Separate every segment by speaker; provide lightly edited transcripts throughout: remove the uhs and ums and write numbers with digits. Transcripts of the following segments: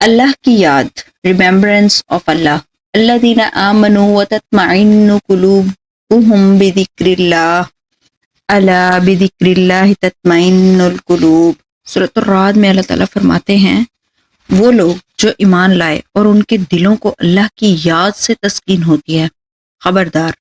Speaker 1: اللہ کی یاد، remembrance of اللہ. الذین آمنوا وتطمئن قلوبهم بذکر اللہ، الا بذکر اللہ تطمئن القلوب. سورۃ الرعد میں اللہ تعالیٰ فرماتے ہیں وہ لوگ جو ایمان لائے اور ان کے دلوں کو اللہ کی یاد سے تسکین ہوتی ہے، خبردار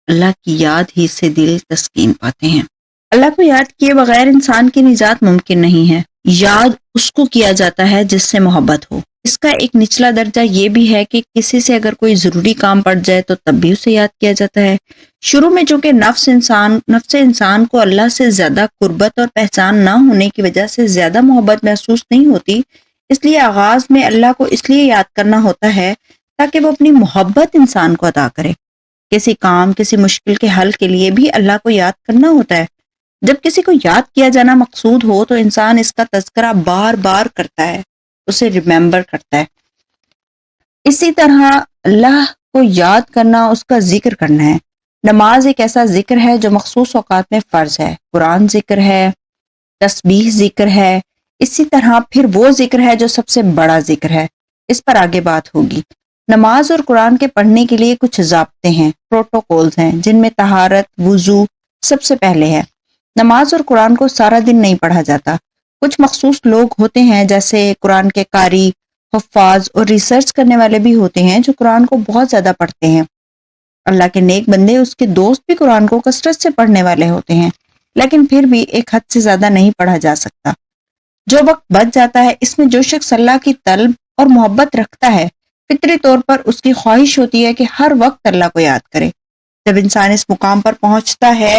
Speaker 1: اللہ کی یاد ہی سے دل تسکین پاتے ہیں. اللہ کو یاد کیے بغیر انسان کی نجات ممکن نہیں ہے. یاد اس کو کیا جاتا ہے جس سے محبت ہو. اس کا ایک نچلا درجہ یہ بھی ہے کہ کسی سے اگر کوئی ضروری کام پڑ جائے تو تب بھی اسے یاد کیا جاتا ہے. شروع میں چونکہ نفس انسان کو اللہ سے زیادہ قربت اور پہچان نہ ہونے کی وجہ سے زیادہ محبت محسوس نہیں ہوتی، اس لیے آغاز میں اللہ کو اس لیے یاد کرنا ہوتا ہے تاکہ وہ اپنی محبت انسان کو عطا کرے. کسی کام، کسی مشکل کے حل کے لیے بھی اللہ کو یاد کرنا ہوتا ہے. جب کسی کو یاد کیا جانا مقصود ہو تو انسان اس کا تذکرہ بار بار کرتا ہے، اسے ریممبر کرتا ہے. اسی طرح اللہ کو یاد کرنا اس کا ذکر کرنا ہے. نماز ایک ایسا ذکر ہے جو مخصوص اوقات میں فرض ہے. قرآن ذکر ہے، تسبیح ذکر ہے، اسی طرح پھر وہ ذکر ہے جو سب سے بڑا ذکر ہے. اس پر آگے بات ہوگی. نماز اور قرآن کے پڑھنے کے لیے کچھ ضابطے ہیں، پروٹوکولز ہیں، جن میں طہارت، وضو سب سے پہلے ہے. نماز اور قرآن کو سارا دن نہیں پڑھا جاتا. کچھ مخصوص لوگ ہوتے ہیں جیسے قرآن کے قاری، حفاظ اور ریسرچ کرنے والے بھی ہوتے ہیں جو قرآن کو بہت زیادہ پڑھتے ہیں. اللہ کے نیک بندے، اس کے دوست بھی قرآن کو کثرت سے پڑھنے والے ہوتے ہیں، لیکن پھر بھی ایک حد سے زیادہ نہیں پڑھا جا سکتا. جو وقت بچ جاتا ہے اس میں جو شخص اللہ کی طلب اور محبت رکھتا ہے، فطری طور پر اس کی خواہش ہوتی ہے کہ ہر وقت اللہ کو یاد کرے. جب انسان اس مقام پر پہنچتا ہے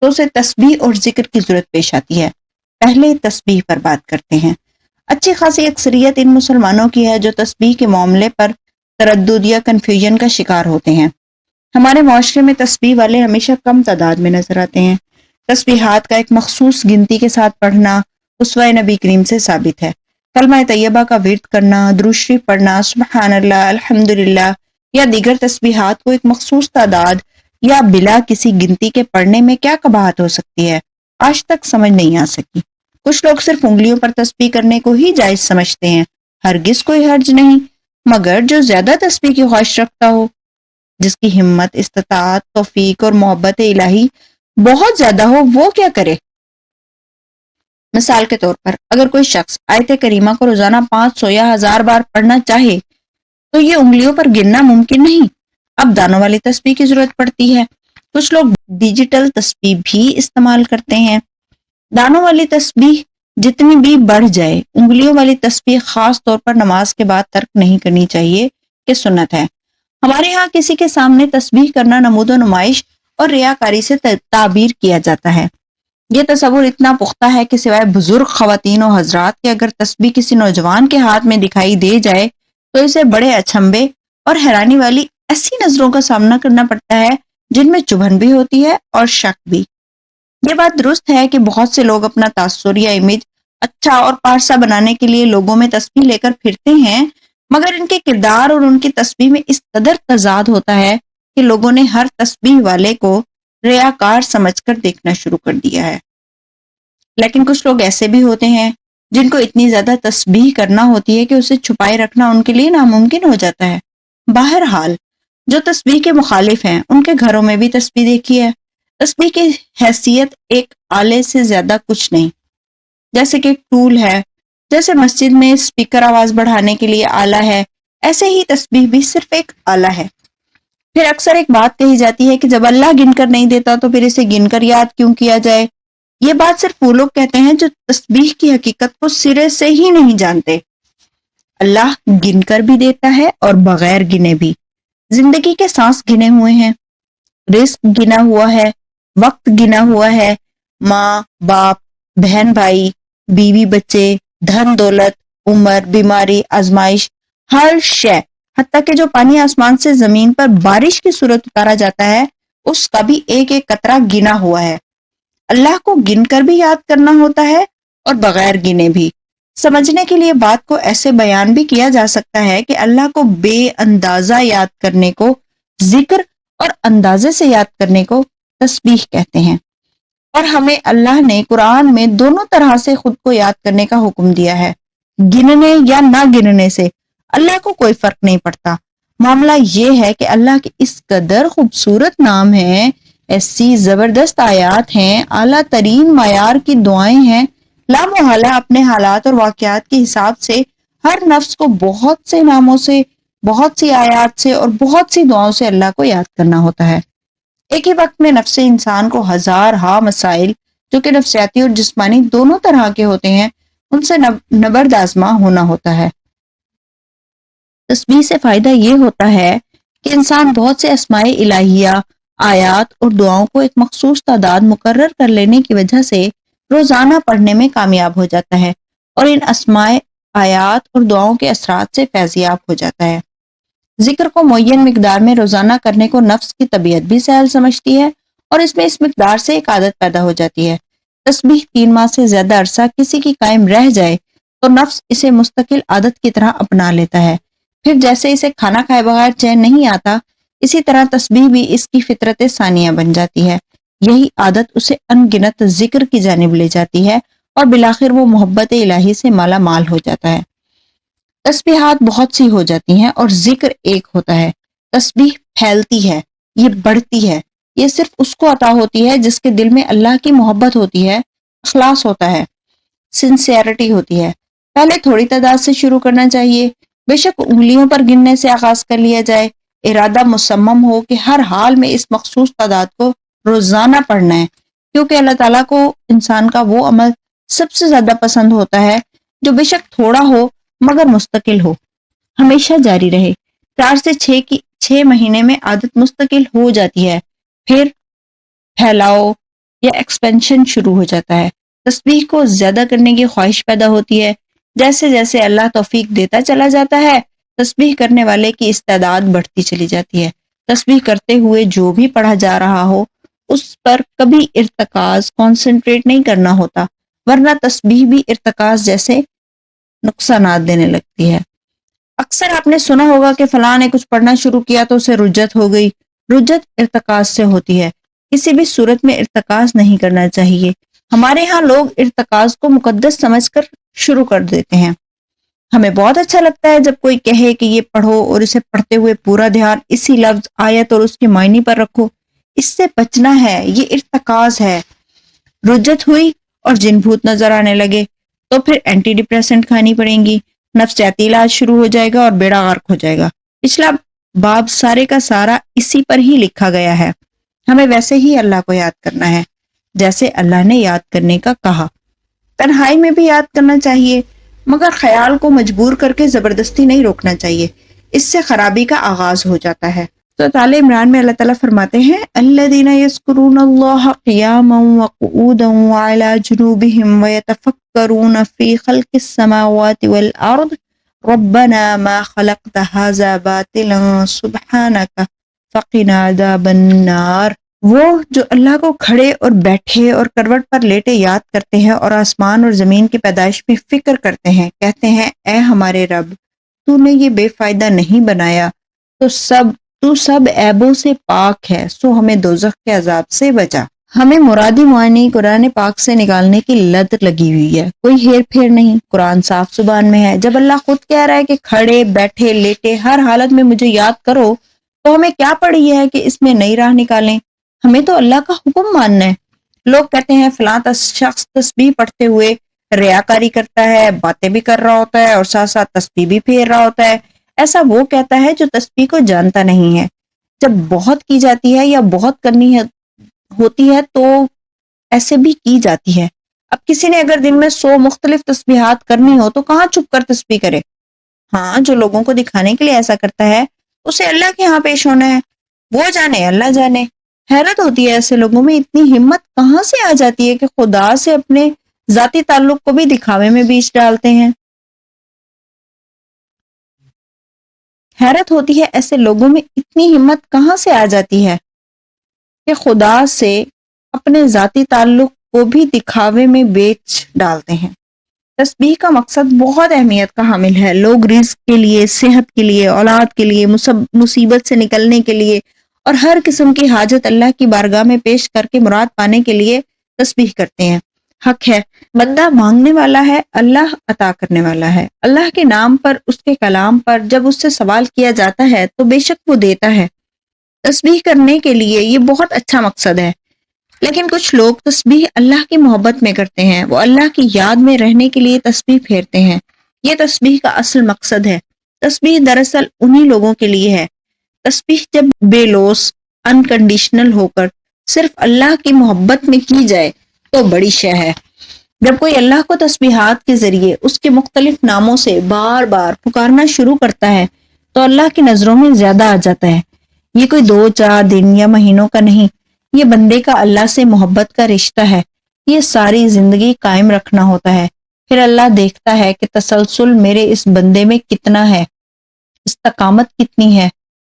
Speaker 1: تو اسے تسبیح اور ذکر کی ضرورت پیش آتی ہے. پہلے تسبیح پر بات کرتے ہیں. اچھی خاصی اکثریت ان مسلمانوں کی ہے جو تسبیح کے معاملے پر تردد یا کنفیوژن کا شکار ہوتے ہیں. ہمارے معاشرے میں تسبیح والے ہمیشہ کم تعداد میں نظر آتے ہیں. تسبیحات کا ایک مخصوص گنتی کے ساتھ پڑھنا اسوہ نبی کریم سے ثابت ہے. کلمہ طیبہ کا ورد کرنا، درود شریف پڑھنا، سبحان اللہ، الحمدللہ یا دیگر تسبیحات کو ایک مخصوص تعداد یا بلا کسی گنتی کے پڑھنے میں کیا قباحت ہو سکتی ہے، آج تک سمجھ نہیں آ سکی. کچھ لوگ صرف انگلیوں پر تسبیح کرنے کو ہی جائز سمجھتے ہیں. ہرگز کوئی حرج نہیں، مگر جو زیادہ تسبیح کی خواہش رکھتا ہو، جس کی ہمت، استطاعت، توفیق اور محبت الہی بہت زیادہ ہو، وہ کیا کرے؟ مثال کے طور پر اگر کوئی شخص آیت کریمہ کو روزانہ 500 یا 1000 بار پڑھنا چاہے تو یہ انگلیوں پر گننا ممکن نہیں. اب دانوں والی تسبیح کی ضرورت پڑتی ہے. کچھ لوگ ڈیجیٹل تسبیح بھی استعمال کرتے ہیں. دانوں والی تسبیح جتنی بھی بڑھ جائے، انگلیوں والی تسبیح خاص طور پر نماز کے بعد ترک نہیں کرنی چاہیے کہ سنت ہے. ہمارے ہاں کسی کے سامنے تسبیح کرنا نمود و نمائش اور ریاکاری سے تعبیر کیا جاتا ہے. یہ تصور اتنا پختہ ہے کہ سوائے بزرگ خواتین و حضرات کے اگر تسبیح کسی نوجوان کے ہاتھ میں دکھائی دے جائے تو اسے بڑے اچنبے اور حیرانی والی ایسی نظروں کا سامنا کرنا پڑتا ہے جن میں چبھن بھی ہوتی ہے اور شک بھی. یہ بات درست ہے کہ بہت سے لوگ اپنا تاثر یا امیج اچھا اور پارسا بنانے کے لیے لوگوں میں تسبیح لے کر پھرتے ہیں، مگر ان کے کردار اور ان کی تسبیح میں اس قدر تضاد ہوتا ہے کہ لوگوں نے ہر تسبیح والے کو ریاکار سمجھ کر دیکھنا شروع کر دیا ہے. لیکن کچھ لوگ ایسے بھی ہوتے ہیں جن کو اتنی زیادہ تسبیح کرنا ہوتی ہے کہ اسے چھپائے رکھنا ان کے لیے ناممکن ہو جاتا ہے. بہرحال جو تسبیح کے مخالف ہیں ان کے گھروں میں بھی تسبیح دیکھی ہے. تسبیح کی حیثیت ایک آلے سے زیادہ کچھ نہیں، جیسے کہ ٹول ہے. جیسے مسجد میں اسپیکر آواز بڑھانے کے لیے آلہ ہے، ایسے ہی تسبیح بھی صرف ایک آلہ ہے. پھر اکثر ایک بات کہی جاتی ہے کہ جب اللہ گن کر نہیں دیتا تو پھر اسے گن کر یاد کیوں کیا جائے. یہ بات صرف وہ لوگ کہتے ہیں جو تسبیح کی حقیقت کو سرے سے ہی نہیں جانتے. اللہ گن کر بھی دیتا ہے اور بغیر گنے بھی. زندگی کے سانس گنے ہوئے ہیں، رزق گنا ہوا ہے، وقت گنا ہوا ہے، ماں باپ، بہن بھائی، بیوی بچے، دھن دولت، عمر، بیماری، آزمائش، ہر شے، حتیٰ کہ جو پانی آسمان سے زمین پر بارش کی صورت اتارا جاتا ہے اس کا بھی ایک ایک قطرہ گنا ہوا ہے. اللہ کو گن کر بھی یاد کرنا ہوتا ہے اور بغیر گنے بھی. سمجھنے کے لیے بات کو ایسے بیان بھی کیا جا سکتا ہے کہ اللہ کو بے اندازہ یاد کرنے کو ذکر اور اندازے سے یاد کرنے کو تسبیح کہتے ہیں. اور ہمیں اللہ نے قرآن میں دونوں طرح سے خود کو یاد کرنے کا حکم دیا ہے، گننے یا نہ گننے سے. اللہ کو کوئی فرق نہیں پڑتا۔ معاملہ یہ ہے کہ اللہ کے اس قدر خوبصورت نام ہیں، ایسی زبردست آیات ہیں، اعلیٰ ترین معیار کی دعائیں ہیں، لامحالہ اپنے حالات اور واقعات کے حساب سے ہر نفس کو بہت سے ناموں سے، بہت سی آیات سے اور بہت سی دعاؤں سے اللہ کو یاد کرنا ہوتا ہے۔ ایک ہی وقت میں نفس انسان کو ہزار ہا مسائل جو کہ نفسیاتی اور جسمانی دونوں طرح کے ہوتے ہیں ان سے نبرد آزما ہونا ہوتا ہے۔ تسبیح سے فائدہ یہ ہوتا ہے کہ انسان بہت سے اسماء الہیہ، آیات اور دعاؤں کو ایک مخصوص تعداد مقرر کر لینے کی وجہ سے روزانہ پڑھنے میں کامیاب ہو جاتا ہے اور ان اسماء، آیات اور دعاؤں کے اثرات سے فیضیاب ہو جاتا ہے۔ ذکر کو معین مقدار میں روزانہ کرنے کو نفس کی طبیعت بھی سہل سمجھتی ہے اور اس میں اس مقدار سے ایک عادت پیدا ہو جاتی ہے۔ تسبیح 3 ماہ سے زیادہ عرصہ کسی کی قائم رہ جائے تو نفس اسے مستقل عادت کی طرح اپنا لیتا ہے۔ پھر جیسے اسے کھانا کھائے بغیر چین نہیں آتا، اسی طرح تسبیح بھی اس کی فطرت ثانیہ بن جاتی ہے۔ یہی عادت اسے ان گنت ذکر کی جانب لے جاتی ہے اور بالآخر وہ محبت الہی سے مالا مال ہو جاتا ہے۔ تسبیحات بہت سی ہو جاتی ہیں اور ذکر ایک ہوتا ہے۔ تسبیح پھیلتی ہے، یہ بڑھتی ہے، یہ صرف اس کو عطا ہوتی ہے جس کے دل میں اللہ کی محبت ہوتی ہے، اخلاص ہوتا ہے، سنسیئرٹی ہوتی ہے۔ پہلے تھوڑی تعداد سے شروع کرنا چاہیے، بے شک انگلیوں پر گننے سے آغاز کر لیا جائے، ارادہ مصمم ہو کہ ہر حال میں اس مخصوص تعداد کو روزانہ پڑھنا ہے، کیونکہ اللہ تعالیٰ کو انسان کا وہ عمل سب سے زیادہ پسند ہوتا ہے جو بے شک تھوڑا ہو مگر مستقل ہو، ہمیشہ جاری رہے۔ 4 سے 6 مہینے میں عادت مستقل ہو جاتی ہے، پھر پھیلاؤ یا ایکسپینشن شروع ہو جاتا ہے۔ تسبیح کو زیادہ کرنے کی خواہش پیدا ہوتی ہے۔ جیسے جیسے اللہ توفیق دیتا چلا جاتا ہے، تسبیح کرنے والے کی استعداد بڑھتی چلی جاتی ہے۔ تسبیح کرتے ہوئے جو بھی پڑھا جا رہا ہو اس پر کبھی ارتکاز، کانسنٹریٹ نہیں کرنا ہوتا، ورنہ تسبیح بھی ارتکاز جیسے نقصانات دینے لگتی ہے۔ اکثر آپ نے سنا ہوگا کہ فلاں نے کچھ پڑھنا شروع کیا تو اسے رجت ہو گئی۔ رجت ارتکاز سے ہوتی ہے، کسی بھی صورت میں ارتکاز نہیں کرنا چاہیے۔ ہمارے ہاں لوگ ارتکاز کو مقدس سمجھ کر شروع کر دیتے ہیں۔ ہمیں بہت اچھا لگتا ہے جب کوئی کہے کہ یہ پڑھو اور اسے پڑھتے ہوئے پورا دھیان اسی لفظ، آیت اور اس کے معنی پر رکھو۔ اس سے بچنا ہے، یہ ارتکاز ہے۔ رجت ہوئی اور جن بھوت نظر آنے لگے تو پھر اینٹی ڈپریسنٹ کھانی پڑیں گی، نفسیاتی علاج شروع ہو جائے گا اور بیڑا غرق ہو جائے گا۔ پچھلا باب سارے کا سارا اسی پر ہی لکھا گیا ہے۔ ہمیں ویسے ہی اللہ کو یاد کرنا ہے جیسے اللہ نے یاد کرنے کا کہا۔ تنہائی میں بھی یاد کرنا چاہیے، مگر خیال کو مجبور کر کے زبردستی نہیں روکنا چاہیے، اس سے خرابی کا آغاز ہو جاتا ہے۔ تو آل عمران میں اللہ تعالیٰ فرماتے ہیں الذین یذکرون اللہ قیاما وقعودا وعلی جنوبہم ویتفکرون فی خلق السماوات والارض ربنا ما خلقت ھذا باطلا سبحانک فقنا عذاب النار۔ وہ جو اللہ کو کھڑے اور بیٹھے اور کروٹ پر لیٹے یاد کرتے ہیں اور آسمان اور زمین کی پیدائش میں فکر کرتے ہیں، کہتے ہیں اے ہمارے رب، تو نے یہ بے فائدہ نہیں بنایا، تو سب عیبوں سے پاک ہے، سو ہمیں دوزخ کے عذاب سے بچا۔ ہمیں مرادی معنی قرآن پاک سے نکالنے کی لت لگی ہوئی ہے، کوئی ہیر پھیر نہیں۔ قرآن صاف زبان میں ہے۔ جب اللہ خود کہہ رہا ہے کہ کھڑے بیٹھے لیٹے ہر حالت میں مجھے یاد کرو، تو ہمیں کیا پڑی ہے کہ اس میں نئی راہ نکالیں؟ ہمیں تو اللہ کا حکم ماننا ہے۔ لوگ کہتے ہیں فلاں شخص تسبیح پڑھتے ہوئے ریاکاری کرتا ہے، باتیں بھی کر رہا ہوتا ہے اور ساتھ ساتھ تسبیح بھی پھیر رہا ہوتا ہے۔ ایسا وہ کہتا ہے جو تسبیح کو جانتا نہیں ہے۔ جب بہت کی جاتی ہے یا بہت کرنی ہوتی ہے تو ایسے بھی کی جاتی ہے۔ اب کسی نے اگر دن میں 100 مختلف تسبیحات کرنی ہو تو کہاں چھپ کر تسبیح کرے؟ ہاں، جو لوگوں کو دکھانے کے لیے ایسا کرتا ہے اسے اللہ کے ہاں پیش ہونا ہے، وہ جانے اللہ جانے۔ حیرت ہوتی ہے ایسے لوگوں میں اتنی ہمت کہاں سے آ جاتی ہے کہ خدا سے اپنے ذاتی تعلق کو بھی دکھاوے میں بیچ ڈالتے ہیں۔ حیرت ہوتی ہے ایسے لوگوں میں اتنی ہمت کہاں سے آ جاتی ہے کہ خدا سے اپنے ذاتی تعلق کو بھی دکھاوے میں بیچ ڈالتے ہیں۔ تسبیح کا مقصد بہت اہمیت کا حامل ہے۔ لوگ رزق کے لیے، صحت کے لیے، اولاد کے لیے، مصیبت سے نکلنے کے لیے اور ہر قسم کی حاجت اللہ کی بارگاہ میں پیش کر کے مراد پانے کے لیے تسبیح کرتے ہیں۔ حق ہے. بندہ مانگنے والا ہے، اللہ عطا کرنے والا ہے. اللہ کے نام پر، اس کے کلام پر جب اس سے سوال کیا جاتا ہے تو بے شک وہ دیتا ہے. تسبیح کرنے کے لیے یہ بہت اچھا مقصد ہے. لیکن کچھ لوگ تسبیح اللہ کی محبت میں کرتے ہیں، وہ اللہ کی یاد میں رہنے کے لیے تسبیح پھیرتے ہیں. یہ تسبیح کا اصل مقصد ہے. تسبیح دراصل انہی لوگوں کے لیے ہے. تسبیح جب بے لوث، انکنڈیشنل ہو کر صرف اللہ کی محبت میں کی جائے تو بڑی شے ہے. جب کوئی اللہ کو تسبیحات کے ذریعے اس کے مختلف ناموں سے بار بار پکارنا شروع کرتا ہے تو اللہ کی نظروں میں زیادہ آ جاتا ہے. یہ کوئی 2-4 دن یا مہینوں کا نہیں، یہ بندے کا اللہ سے محبت کا رشتہ ہے. یہ ساری زندگی قائم رکھنا ہوتا ہے. پھر اللہ دیکھتا ہے کہ تسلسل میرے اس بندے میں کتنا ہے، استقامت کتنی ہے.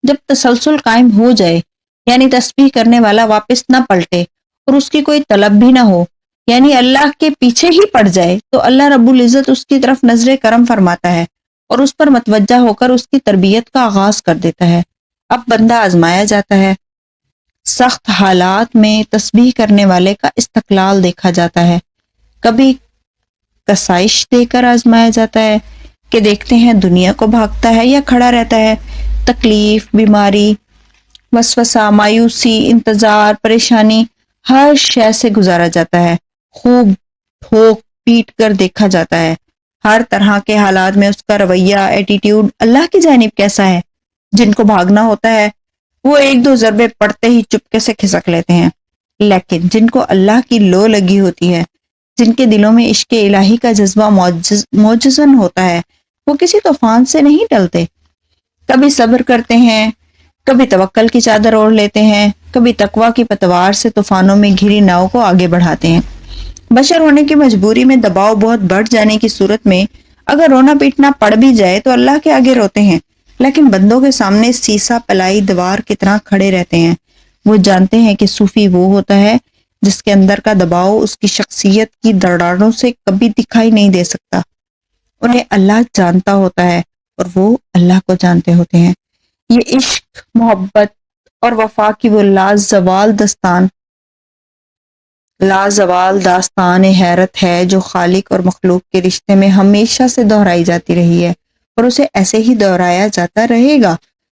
Speaker 1: جب تسلسل قائم ہو جائے، یعنی تسبیح کرنے والا واپس نہ پلٹے اور اس کی کوئی طلب بھی نہ ہو، یعنی اللہ کے پیچھے ہی پڑ جائے، تو اللہ رب العزت اس کی طرف نظر کرم فرماتا ہے اور اس پر متوجہ ہو کر اس کی تربیت کا آغاز کر دیتا ہے. اب بندہ آزمایا جاتا ہے. سخت حالات میں تسبیح کرنے والے کا استقلال دیکھا جاتا ہے. کبھی کسائش دے کر آزمایا جاتا ہے کہ دیکھتے ہیں دنیا کو بھاگتا ہے یا کھڑا رہتا ہے. تکلیف، بیماری، وسوسہ، مایوسی، انتظار، پریشانی، ہر شے سے گزارا جاتا ہے. خوب ٹھوک پیٹ کر دیکھا جاتا ہے. ہر طرح کے حالات میں اس کا رویہ، ایٹیٹیوڈ اللہ کی جانب کیسا ہے. جن کو بھاگنا ہوتا ہے وہ 1-2 ضربے پڑتے ہی چپکے سے کھسک لیتے ہیں. لیکن جن کو اللہ کی لو لگی ہوتی ہے، جن کے دلوں میں عشق الہی کا جذبہ موجزن ہوتا ہے، وہ کسی طوفان سے نہیں ٹلتے. کبھی صبر کرتے ہیں، کبھی توکل کی چادر اوڑھ لیتے ہیں، کبھی تقوی کی پتوار سے طوفانوں میں گھری ناؤ کو آگے بڑھاتے ہیں. بشر ہونے کی مجبوری میں دباؤ بہت بڑھ جانے کی صورت میں اگر رونا پیٹنا پڑ بھی جائے تو اللہ کے آگے روتے ہیں. لیکن بندوں کے سامنے سیسا پلائی دیوار کی طرح کھڑے رہتے ہیں. وہ جانتے ہیں کہ صوفی وہ ہوتا ہے جس کے اندر کا دباؤ اس کی شخصیت کی دراڑوں سے کبھی دکھائی نہیں دے سکتا. انہیں اللہ جانتا ہوتا ہے اور وہ اللہ کو جانتے ہوتے ہیں. یہ عشق، محبت اور وفا کی وہ لازوال داستان حیرت ہے جو خالق اور مخلوق کے رشتے میں ہمیشہ سے دہرائی جاتی رہی ہے اور اسے ایسے ہی دہرایا جاتا رہے گا.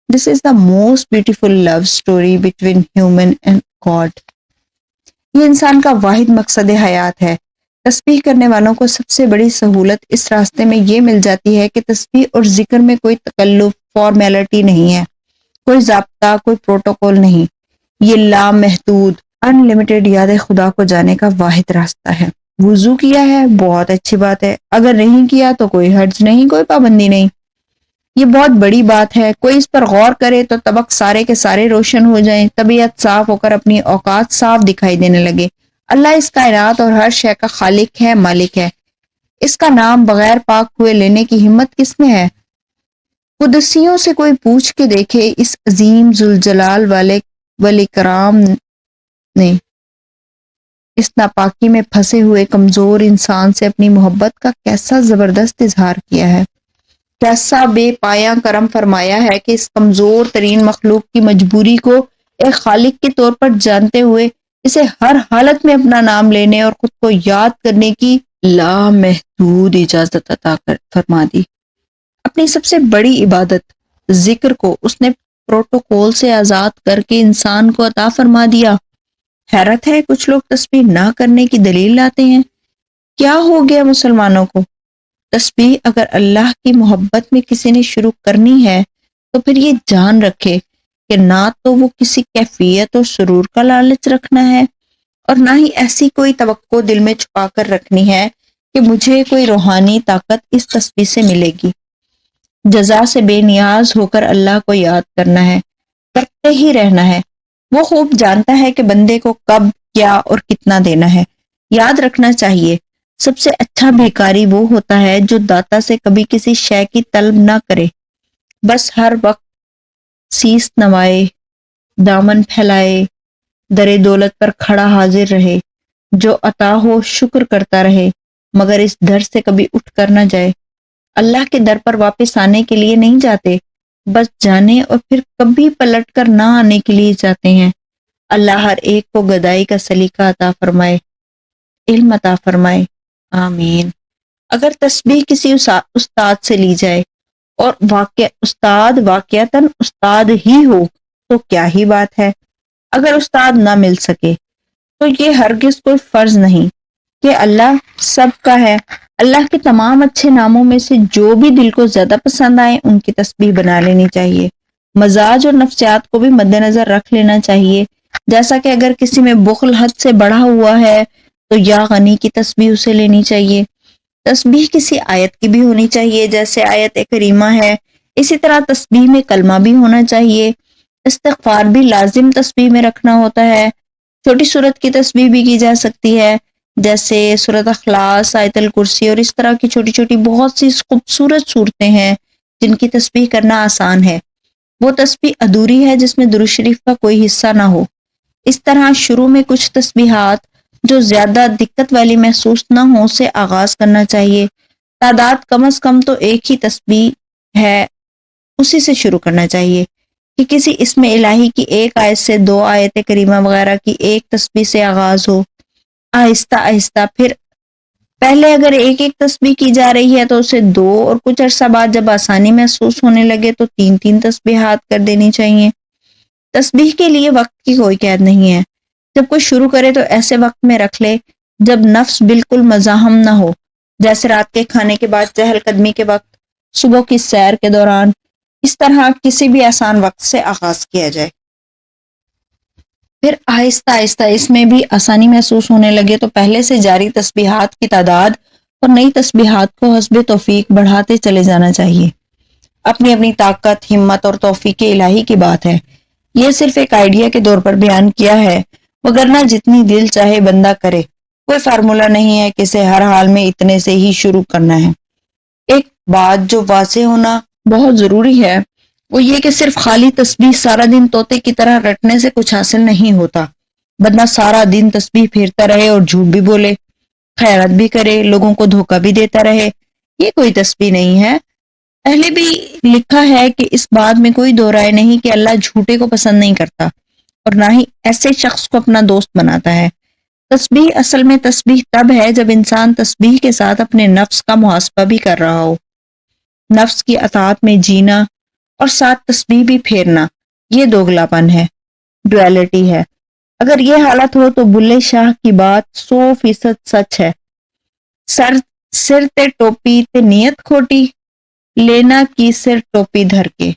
Speaker 1: This is the most beautiful love story between human and God. یہ انسان کا واحد مقصد حیات ہے. تسبیح کرنے والوں کو سب سے بڑی سہولت اس راستے میں یہ مل جاتی ہے کہ تسبیح اور ذکر میں کوئی تکلف، فارمیلٹی نہیں ہے، کوئی ضابطہ، کوئی پروٹوکول نہیں. یہ لامحدود، ان لمیٹڈ یاد خدا کو جانے کا واحد راستہ ہے. وضو کیا ہے، بہت اچھی بات ہے. اگر نہیں کیا تو کوئی حرج نہیں، کوئی پابندی نہیں. یہ بہت بڑی بات ہے. کوئی اس پر غور کرے تو طبق سارے کے سارے روشن ہو جائیں، طبیعت صاف ہو کر اپنی اوقات صاف دکھائی دینے لگے. اللہ اس کائنات اور ہر شے کا خالق ہے، مالک ہے. اس کا نام بغیر پاک ہوئے لینے کی ہمت کس میں ہے؟ قدسیوں سے کوئی پوچھ کے دیکھے اس عظیم ذوالجلال والے کرام نے اس ناپاکی میں پھنسے ہوئے کمزور انسان سے اپنی محبت کا کیسا زبردست اظہار کیا ہے، کیسا بے پایاں کرم فرمایا ہے کہ اس کمزور ترین مخلوق کی مجبوری کو ایک خالق کے طور پر جانتے ہوئے اسے ہر حالت میں اپنا نام لینے اور خود کو یاد کرنے کی لامحدود اجازت عطا فرما دی. اپنی سب سے بڑی عبادت ذکر کو اس نے پروٹوکول سے آزاد کر کے انسان کو عطا فرما دیا. حیرت ہے کچھ لوگ تسبیح نہ کرنے کی دلیل لاتے ہیں. کیا ہو گیا مسلمانوں کو؟ تسبیح اگر اللہ کی محبت میں کسی نے شروع کرنی ہے تو پھر یہ جان رکھے کہ نہ تو وہ کسی کیفیت اور سرور کا لالچ رکھنا ہے اور نہ ہی ایسی کوئی توقع دل میں چھپا کر رکھنی ہے کہ مجھے کوئی روحانی طاقت اس تسبیح سے ملے گی. جزا سے بے نیاز ہو کر اللہ کو یاد کرنا ہے، کرتے ہی رہنا ہے. وہ خوب جانتا ہے کہ بندے کو کب، کیا اور کتنا دینا ہے. یاد رکھنا چاہیے سب سے اچھا بھیکاری وہ ہوتا ہے جو داتا سے کبھی کسی شے کی طلب نہ کرے، بس ہر وقت سیس نوائے، دامن پھیلائے، در دولت پر کھڑا حاضر رہے، جو عطا ہو شکر کرتا رہے، مگر اس در سے کبھی اٹھ کر نہ جائے. اللہ کے در پر واپس آنے کے لیے نہیں جاتے، بس جانے اور پھر کبھی پلٹ کر نہ آنے کے لیے جاتے ہیں. اللہ ہر ایک کو گدائی کا سلیقہ عطا فرمائے. علم عطا فرمائے، آمین۔ اگر تسبیح کسی استاد سے لی جائے اور استاد واقعتاً استاد ہی ہو تو کیا ہی بات ہے، اگر استاد نہ مل سکے تو یہ ہرگز کوئی فرض نہیں کہ اللہ سب کا ہے۔ اللہ کے تمام اچھے ناموں میں سے جو بھی دل کو زیادہ پسند آئے ان کی تسبیح بنا لینی چاہیے۔ مزاج اور نفسیات کو بھی مد نظر رکھ لینا چاہیے، جیسا کہ اگر کسی میں بخل حد سے بڑھا ہوا ہے تو یا غنی کی تسبیح اسے لینی چاہیے۔ تسبیح کسی آیت کی بھی ہونی چاہیے، جیسے آیت کریمہ ہے، اسی طرح تسبیح میں کلمہ بھی ہونا چاہیے، استغفار بھی لازم تسبیح میں رکھنا ہوتا ہے۔ چھوٹی سورت کی تسبیح بھی کی جا سکتی ہے، جیسے سورت اخلاص، آیت الکرسی اور اس طرح کی چھوٹی چھوٹی بہت سی خوبصورت صورتیں ہیں جن کی تسبیح کرنا آسان ہے۔ وہ تسبیح ادھوری ہے جس میں درود شریف کا کوئی حصہ نہ ہو۔ اس طرح شروع میں کچھ تسبیحات جو زیادہ دقت والی محسوس نہ ہوں سے آغاز کرنا چاہیے۔ تعداد کم از کم تو ایک ہی تسبیح ہے اسی سے شروع کرنا چاہیے، کہ کسی اسم الہی کی ایک آیت سے 2 آیت کریمہ وغیرہ کی ایک تسبیح سے آغاز ہو، آہستہ آہستہ۔ پھر پہلے اگر ایک ایک تسبیح کی جا رہی ہے تو اسے 2، اور کچھ عرصہ بعد جب آسانی محسوس ہونے لگے تو 3 تسبیحات کر دینی چاہیے۔ تسبیح کے لیے وقت کی کوئی قید نہیں ہے، جب کوئی شروع کرے تو ایسے وقت میں رکھ لے جب نفس بالکل مزاحم نہ ہو، جیسے رات کے کھانے کے بعد، چہل قدمی کے وقت، صبح کی سیر کے دوران۔ اس طرح کسی بھی آسان وقت سے آغاز کیا جائے، پھر آہستہ آہستہ اس میں بھی آسانی محسوس ہونے لگے تو پہلے سے جاری تسبیحات کی تعداد اور نئی تسبیحات کو حسب توفیق بڑھاتے چلے جانا چاہیے۔ اپنی اپنی طاقت، ہمت اور توفیق الہی کی بات ہے، یہ صرف ایک آئیڈیا کے طور پر بیان کیا ہے، وگرنہ جتنی دل چاہے بندہ کرے، کوئی فارمولہ نہیں ہے کہ اسے ہر حال میں اتنے سے ہی شروع کرنا ہے۔ ایک بات جو واضح ہونا بہت ضروری ہے وہ یہ کہ صرف خالی تسبیح سارا دن طوطے کی طرح رٹنے سے کچھ حاصل نہیں ہوتا۔ بندہ سارا دن تسبیح پھیرتا رہے اور جھوٹ بھی بولے، خیانت بھی کرے، لوگوں کو دھوکہ بھی دیتا رہے، یہ کوئی تسبیح نہیں ہے۔ پہلے بھی لکھا ہے کہ اس بات میں کوئی دو رائے نہیں کہ اللہ جھوٹے کو پسند نہیں کرتا اور نہ ہی ایسے شخص کو اپنا دوست بناتا ہے۔ تسبیح اصل میں تسبیح تب ہے جب انسان تسبیح کے ساتھ اپنے نفس کا محاسبہ بھی کر رہا ہو، نفس کی اطاعت میں جینا اور ساتھ تسبیح بھی پھیرنا، یہ دوگلاپن ہے، ڈویلٹی ہے۔ اگر یہ حالت ہو تو بلے شاہ کی بات 100% سچ ہے، سر تے ٹوپی تے نیت کھوٹی، لینا کی سر ٹوپی دھر کے،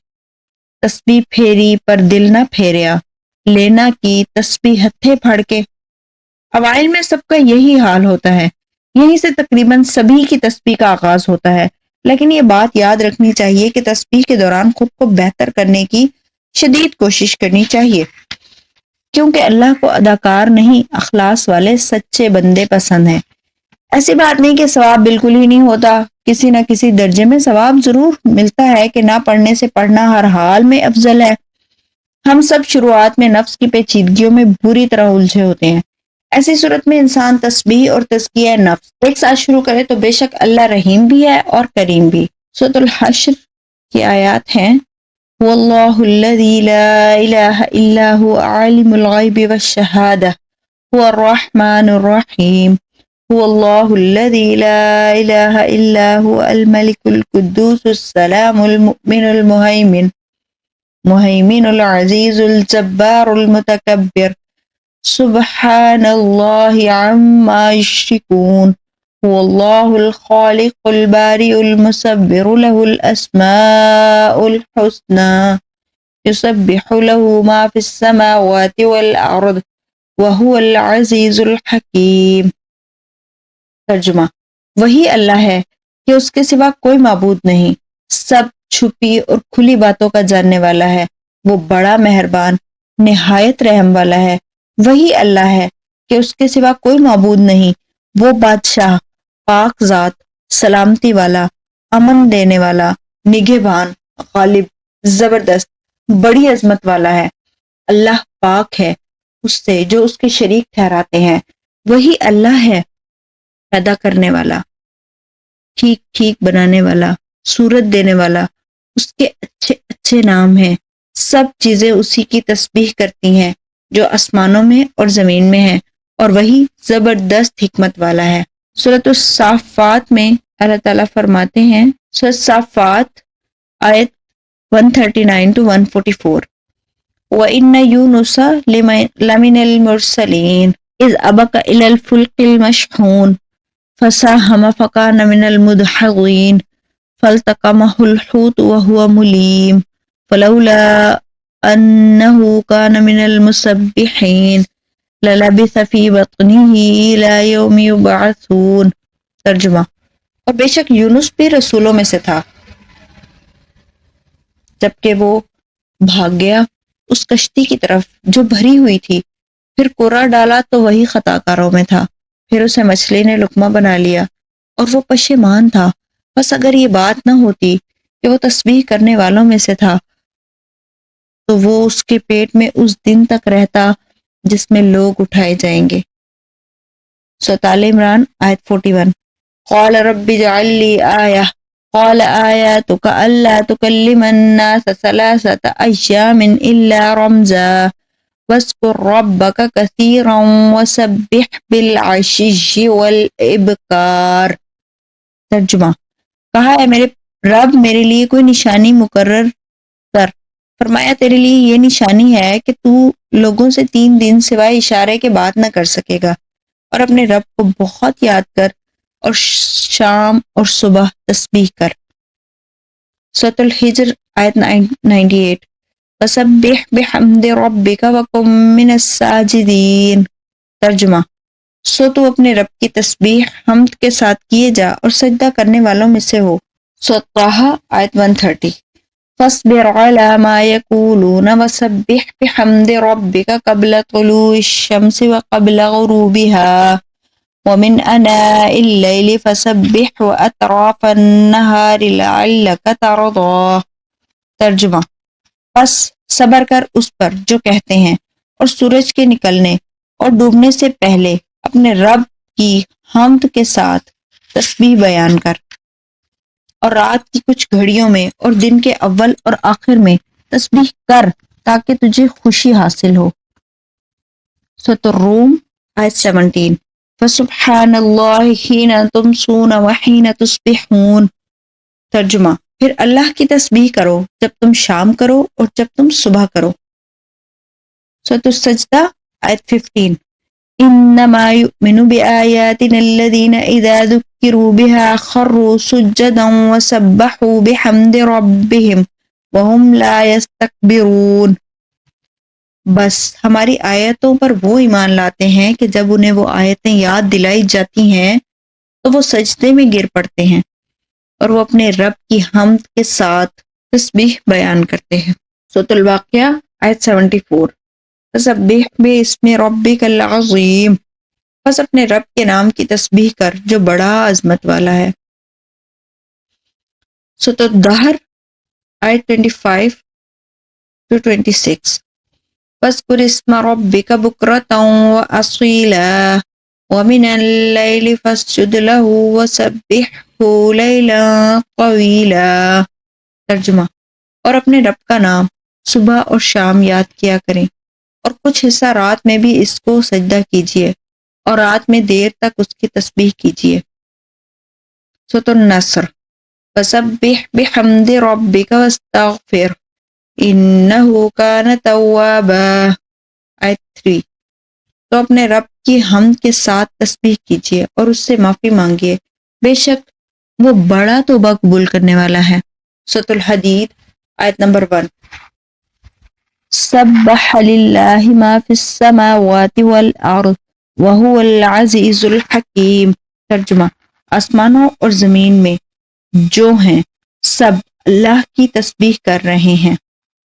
Speaker 1: تسبیح پھیری پر دل نہ پھیریا، لینا کی تسبیح ہتھے پھڑ کے۔ اوائل میں سب کا یہی حال ہوتا ہے، یہیں سے تقریباً سبھی کی تسبیح کا آغاز ہوتا ہے، لیکن یہ بات یاد رکھنی چاہیے کہ تسبیح کے دوران خود کو بہتر کرنے کی شدید کوشش کرنی چاہیے، کیونکہ اللہ کو اداکار نہیں اخلاص والے سچے بندے پسند ہیں۔ ایسی بات نہیں کہ ثواب بالکل ہی نہیں ہوتا، کسی نہ کسی درجے میں ثواب ضرور ملتا ہے کہ نہ پڑھنے سے پڑھنا ہر حال میں افضل ہے۔ ہم سب شروعات میں نفس کی پیچیدگیوں میں بری طرح الجھے ہوتے ہیں، ایسی صورت میں انسان تسبیح اور تزکیہ نفس ایک ساتھ شروع کرے تو بے شک اللہ رحیم بھی ہے اور کریم بھی۔ سورۃ الحشر کی آیات ہیں، واللہ الذی لا الہ الا هو عالم الغیب والشہادہ هو الرحمن الرحیم، هو اللہ الذی لا الہ الا هو الملک القدوس السلام المؤمن المہیمن العزیز الجبار المتکبر، سبحان اللہ عما یشرکون، هو اللہ الخالق البارئ المصور له الاسماء الحسنى يسبح له ما في السماوات والارض وهو العزیز الحکیم۔ ترجمہ، وہی اللہ ہے کہ اس کے سوا کوئی معبود نہیں، سب چھپی اور کھلی باتوں کا جاننے والا ہے، وہ بڑا مہربان نہایت رحم والا ہے۔ وہی اللہ ہے کہ اس کے سوا کوئی معبود نہیں، وہ بادشاہ پاک ذات، سلامتی والا، امن دینے والا، نگہبان، غالب، زبردست، بڑی عظمت والا ہے۔ اللہ پاک ہے اس سے جو اس کے شریک ٹھہراتے ہیں، وہی اللہ ہے پیدا کرنے والا، ٹھیک ٹھیک بنانے والا، صورت دینے والا، اس کے اچھے اچھے نام ہیں۔ سب چیزیں اسی کی تسبیح کرتی ہیں جو آسمانوں میں اور زمین میں ہیں، اور وہی زبردست حکمت والا ہے۔ سورۃ الصافات میں اللہ تعالیٰ فرماتے ہیں، سورۃ الصافات آیت 139 to 144، وَإِنَّ يُونُسَ لَمِنَ الْمُرْسَلِينَ إِذْ أَبَقَ إِلَى الْفُلْكِ الْمَشْحُونِ فَسَاهَمَ فَكَانَ مِنَ الْمُدْحَضِينَ فَالْتَقَمَهُ الْحُوتُ وَهُوَ مُلِيمٌ فَلَوْلَا أَنَّهُ كَانَ مِنَ الْمُسَبِّحِينَ لَلَبِثَ فِي بَطْنِهِ إِلَى يَوْمِ يُبْعَثُونَ۔ ترجمہ، اور بے شک یونس بھی رسولوں میں سے تھا، جبکہ وہ بھاگ گیا اس کشتی کی طرف جو بھری ہوئی تھی، پھر کوڑا ڈالا تو وہی خطا کاروں میں تھا، پھر اسے مچھلی نے لقمہ بنا لیا اور وہ پشیمان تھا۔ بس اگر یہ بات نہ ہوتی کہ وہ تسبیح کرنے والوں میں سے تھا تو وہ اس کے پیٹ میں اس دن تک رہتا جس میں لوگ اٹھائے جائیں گے۔ سورۃ آل عمران آیت 41، قال رب اجعل لی آیہ قال آیاتک الا تکلم الناس ثلاثة ایام الا رمزا واذکر ربک کثیرا وسبح بالعشی والابکار۔ ترجمہ، کہا اے میرے رب میرے لیے کوئی نشانی مقرر کر۔ فرمایا تیرے لیے یہ نشانی ہے کہ تو لوگوں سے 3 دن سوائے اشارے کے بات نہ کر سکے گا، اور اپنے رب کو بہت یاد کر اور شام اور صبح تسبیح کر۔ سورۃ الحجر آیت 98، فسبح بحمد ربک وکن من الساجدین۔ ترجمہ، سو تو اپنے رب کی تسبیح حمد کے ساتھ کیے جا اور سجدہ کرنے والوں میں سے ہو۔ سورۃ طٰہٰ آیت 130، فاصبر علی ما یقولون وسبح بحمد ربک قبل طلوع الشمس وقبل غروبها ومن آناء اللیل فسبح وأطراف النہار لعلک ترضی۔ ترجمہ، پس صبر کر اس پر جو کہتے ہیں، اور سورج کے نکلنے اور ڈوبنے سے پہلے اپنے رب کی حمد کے ساتھ تسبیح بیان کر، اور رات کی کچھ گھڑیوں میں اور دن کے اول اور آخر میں تسبیح کر تاکہ تجھے خوشی حاصل ہو۔ سورۃ الروم آیت 17، فسبحان اللہ حین تمسون وحین تصبحون۔ ترجمہ، پھر اللہ کی تسبیح کرو جب تم شام کرو اور جب تم صبح کرو۔ سورۃ السجدہ آیت 15، انما یؤمن بآیاتنا الذین اذا ذکروا بها خروا سجدا وسبحوا بحمد ربهم وهم لا یستکبرون۔ بس ہماری آیتوں پر وہ ایمان لاتے ہیں کہ جب انہیں وہ آیتیں یاد دلائی جاتی ہیں تو وہ سجدے میں گر پڑتے ہیں اور وہ اپنے رب کی حمد کے ساتھ تسبیح بیان کرتے ہیں۔ سورۃ الواقعہ آیت 74، فسبح باسم ربک العظیم۔ بس اپنے رب کے نام کی تسبیح کر جو بڑا عظمت والا ہے۔ سورۃ الدہر آیت 25 to 26، واذکر اسم ربک بکرۃ وأصیلا ومن اللیل فاسجد لہ وسبحہ لیلا طویلا۔ ترجمہ، اور اپنے رب کا نام صبح اور شام یاد کیا کریں، اور کچھ حصہ رات میں بھی اس کو سجدہ کیجیے اور رات میں دیر تک اس کی تسبیح کیجیے۔ سورۃ النصر، فسبح بحمد ربک واستغفر انہ کان توابا۔ آیت 3، تو اپنے رب کی حمد کے ساتھ تسبیح کیجیے اور اس سے معافی مانگیے، بے شک وہ بڑا توبہ قبول کرنے والا ہے۔ سورۃ الحدید آیت نمبر 1، سبح للہ ما فی السماوات والارض وہو العزیز الحکیم۔ ترجمہ، آسمانوں اور زمین میں جو ہیں سب اللہ کی تسبیح کر رہے ہیں